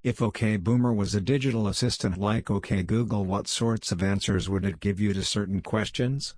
If OK Boomer was a digital assistant like OK Google, what sorts of answers would it give you to certain questions?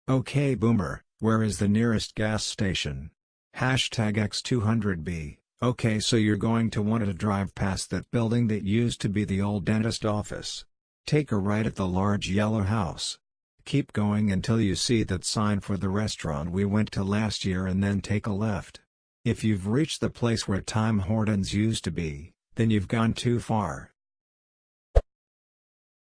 OK Boomer, where is the nearest gas station? #X200B. Okay, so you're going to want to drive past that building that used to be the old dentist office. Take a right at the large yellow house. Keep going until you see that sign for the restaurant we went to last year and then take a left. If you've reached the place where Tim Hortons used to be, then you've gone too far.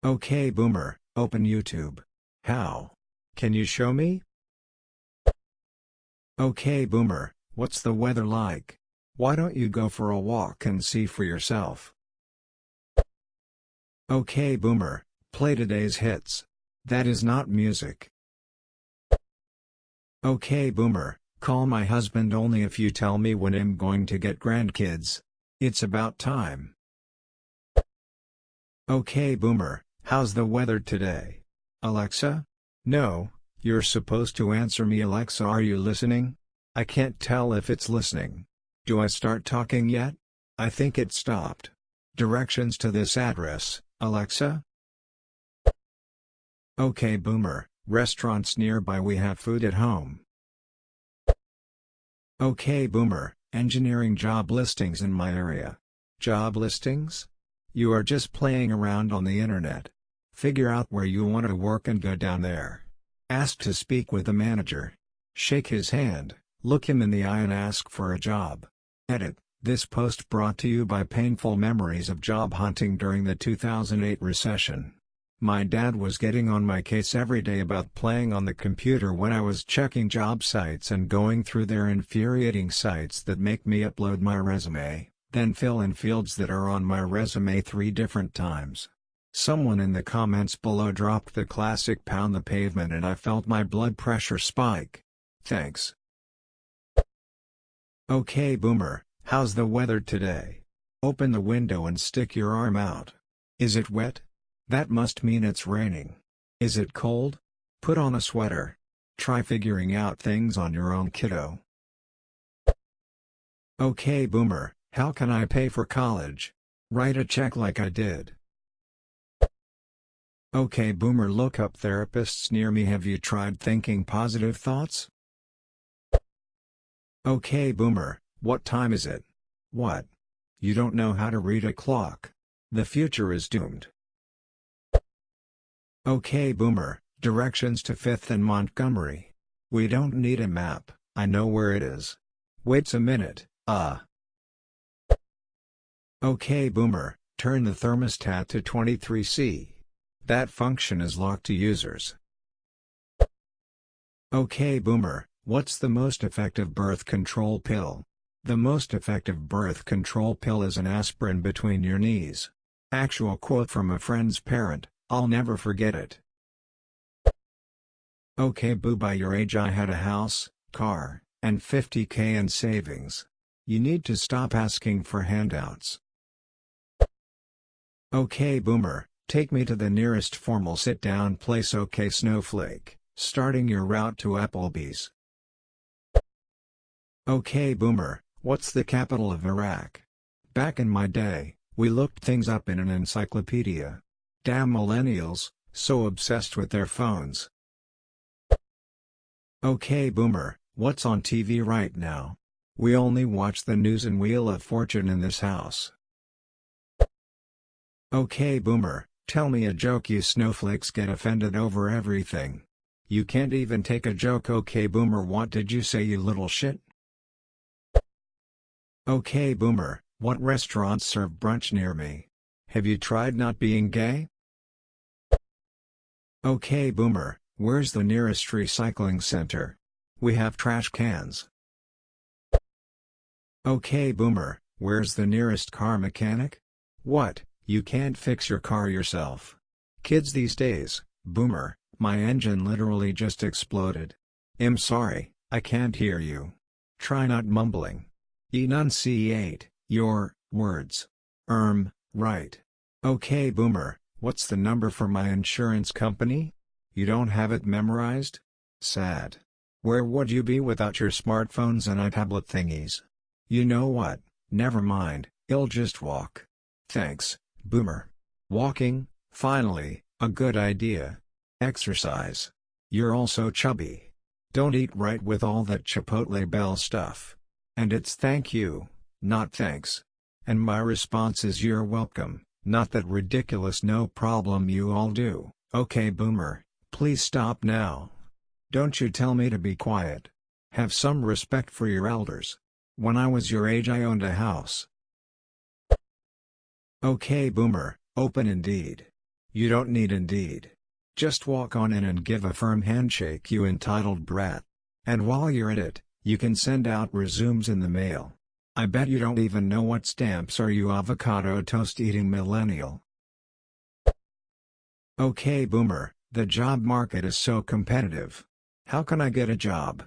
OK Boomer, open YouTube. How? Can you show me? OK Boomer, what's the weather like? Why don't you go for a walk and see for yourself? OK Boomer, play today's hits. That is not music. OK Boomer, call my husband only if you tell me when I'm going to get grandkids. It's about time. OK Boomer, how's the weather today? Alexa? No, you're supposed to answer me. Alexa, are you listening? I can't tell if it's listening. Do I start talking yet? I think it stopped. Directions to this address, Alexa? OK Boomer, restaurants nearby. We have food at home. OK Boomer, engineering job listings in my area. Job listings? You are just playing around on the internet. Figure out where you want to work and go down there. Ask to speak with the manager. Shake his hand, look him in the eye and ask for a job. Edit. This post brought to you by painful memories of job hunting during the 2008 recession. My dad was getting on my case every day about playing on the computer when I was checking job sites and going through their infuriating sites that make me upload my resume, then fill in fields that are on my resume 3 different times. Someone in the comments below dropped the classic pound the pavement and I felt my blood pressure spike. Thanks. OK Boomer, how's the weather today? Open the window and stick your arm out. Is it wet? That must mean it's raining. Is it cold? Put on a sweater. Try figuring out things on your own, kiddo. OK Boomer, how can I pay for college? Write a check like I did. OK Boomer, look up therapists near me. Have you tried thinking positive thoughts? OK Boomer, what time is it? What? You don't know how to read a clock. The future is doomed. OK Boomer, directions to 5th and Montgomery. We don't need a map, I know where it is. Wait a minute, OK Boomer, turn the thermostat to 23°C. That function is locked to users. OK Boomer, what's the most effective birth control pill? The most effective birth control pill is an aspirin between your knees. Actual quote from a friend's parent, I'll never forget it. OK Boo, by your age I had a house, car, and $50K in savings. You need to stop asking for handouts. OK Boomer, take me to the nearest formal sit-down place. OK Snowflake, starting your route to Applebee's. OK Boomer, what's the capital of Iraq? Back in my day, we looked things up in an encyclopedia. Damn millennials, so obsessed with their phones. OK Boomer, what's on TV right now? We only watch the news and Wheel of Fortune in this house. OK Boomer, tell me a joke. You snowflakes get offended over everything. You can't even take a joke. OK Boomer, what did you say, you little shit? OK Boomer, what restaurants serve brunch near me? Have you tried not being gay? OK Boomer, where's the nearest recycling center? We have trash cans. OK Boomer, where's the nearest car mechanic? What, you can't fix your car yourself? Kids these days, Boomer, my engine literally just exploded. I'm sorry, I can't hear you. Try not mumbling. Enunciate your words. Right. OK Boomer, what's the number for my insurance company? You don't have it memorized? Sad. Where would you be without your smartphones and iTablet thingies? You know what, never mind, I'll just walk. Thanks, Boomer. Walking, finally, a good idea. Exercise. You're all so chubby. Don't eat right with all that Chipotle Bell stuff. And it's thank you, not thanks. And my response is you're welcome, not that ridiculous no problem you all do. Okay Boomer, please stop now. Don't you tell me to be quiet. Have some respect for your elders. When I was your age I owned a house. Okay Boomer, open Indeed. You don't need Indeed. Just walk on in and give a firm handshake you entitled brat. And while you're at it, you can send out resumes in the mail. I bet you don't even know what stamps are you avocado toast eating millennial. Okay Boomer, the job market is so competitive. How can I get a job?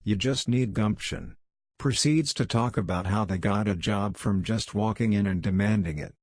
You just need gumption. Proceeds to talk about how they got a job from just walking in and demanding it.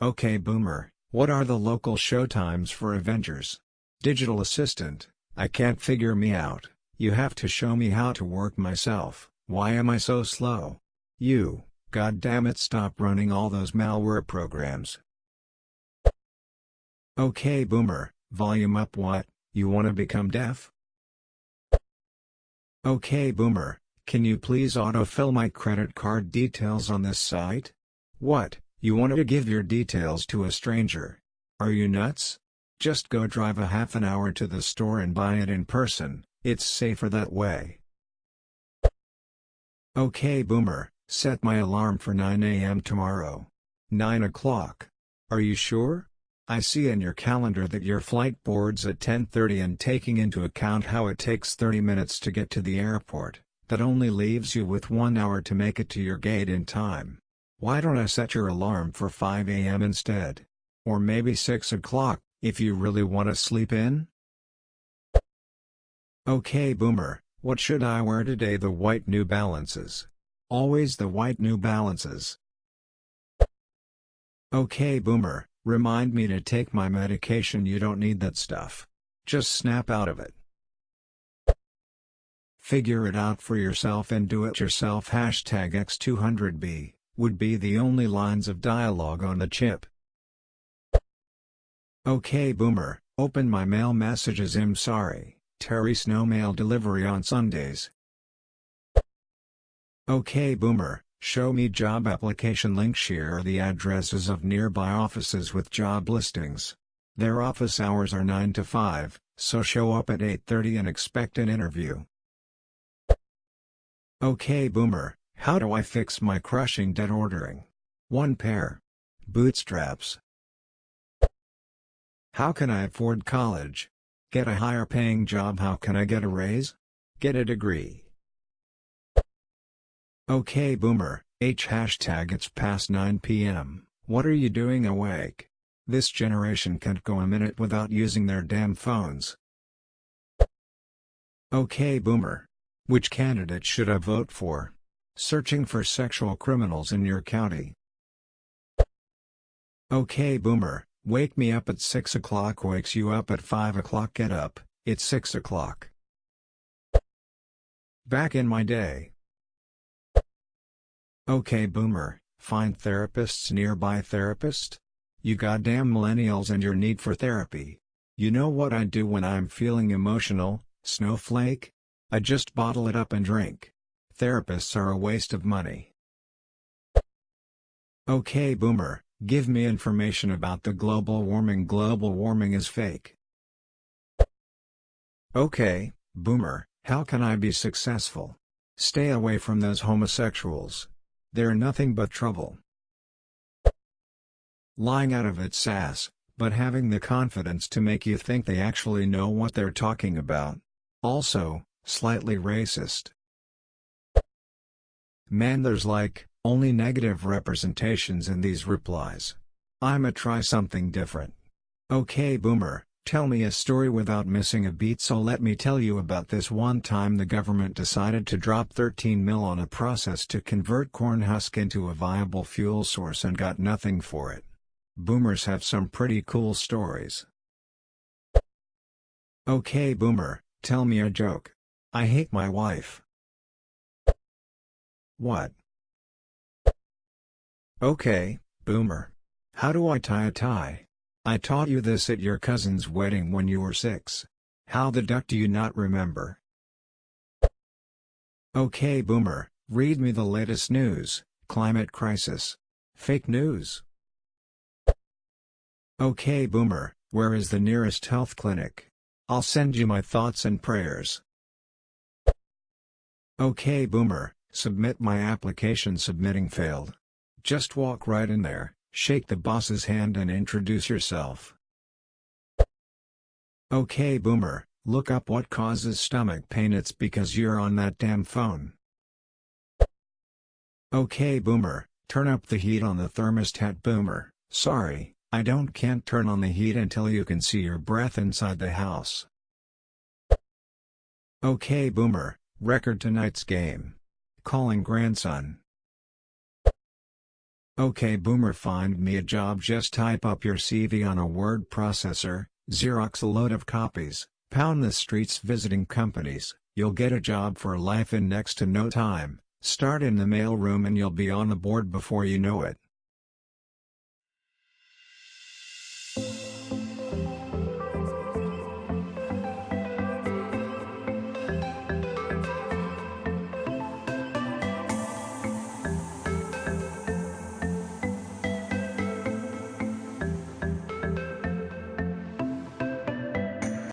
Okay Boomer, what are the local showtimes for Avengers? Digital assistant, I can't figure me out, you have to show me how to work myself, why am I so slow? God damn it, stop running all those malware programs. Okay Boomer, volume up what, you wanna become deaf? Okay Boomer, can you please autofill my credit card details on this site? What, you want to give your details to a stranger? Are you nuts? Just go drive a half an hour to the store and buy it in person, it's safer that way. Okay Boomer, set my alarm for 9 a.m. tomorrow. 9 o'clock. Are you sure? I see in your calendar that your flight boards at 10:30 and taking into account how it takes 30 minutes to get to the airport, that only leaves you with 1 hour to make it to your gate in time. Why don't I set your alarm for 5 a.m. instead? Or maybe 6 o'clock, if you really want to sleep in? Okay Boomer, what should I wear today? The white New Balances. Always the white New Balances. Okay Boomer, remind me to take my medication. You don't need that stuff. Just snap out of it. Figure it out for yourself and do it yourself. #X200B, would be the only lines of dialogue on the chip. Okay Boomer, open my mail messages. I'm sorry, Terry's no mail delivery on Sundays. Okay Boomer, show me job application links. Share the addresses of nearby offices with job listings. Their office hours are 9 to 5, so show up at 8:30 and expect an interview. Okay Boomer, how do I fix my crushing debt? Ordering 1 pair bootstraps. How can I afford college? Get a higher paying job. How can I get a raise? Get a degree. Okay Boomer, #it's past 9 p.m. What are you doing awake? This generation can't go a minute without using their damn phones. Okay Boomer, which candidate should I vote for? Searching for sexual criminals in your county. Okay Boomer, wake me up at 6 o'clock. Wakes you up at 5 o'clock. Get up, it's 6 o'clock. Back in my day. Okay Boomer, find therapists nearby. Therapist? You goddamn millennials and your need for therapy. You know what I do when I'm feeling emotional, snowflake? I just bottle it up and drink. Therapists are a waste of money. Okay Boomer, give me information about the global warming. Global warming is fake. Okay, Boomer, how can I be successful? Stay away from those homosexuals. They're nothing but trouble. Lying out of its ass, but having the confidence to make you think they actually know what they're talking about. Also, slightly racist. Man, there's like, only negative representations in these replies. I'ma try something different. Okay Boomer, tell me a story without missing a beat. So let me tell you about this one time the government decided to drop 13 mil on a process to convert corn husk into a viable fuel source and got nothing for it. Boomers have some pretty cool stories. Okay Boomer, tell me a joke. I hate my wife. What? Okay, boomer. How do I tie a tie? I taught you this at your cousin's wedding when you were 6. How the duck do you not remember? Okay, boomer, read me the latest news. Climate crisis. Fake news. Okay, boomer, where is the nearest health clinic? I'll send you my thoughts and prayers. Okay, boomer, submit my application. Submitting failed. Just walk right in there, shake the boss's hand and introduce yourself. Okay, boomer, look up what causes stomach pain. It's because you're on that damn phone. Okay, boomer, turn up the heat on the thermostat. Boomer, sorry, can't turn on the heat until you can see your breath inside the house. Okay, boomer, record tonight's game. Calling grandson. Okay, boomer, find me a job. Just type up your CV on a word processor, Xerox a load of copies, pound the streets visiting companies. You'll get a job for life in next to no time. Start in the mailroom and you'll be on the board before you know it.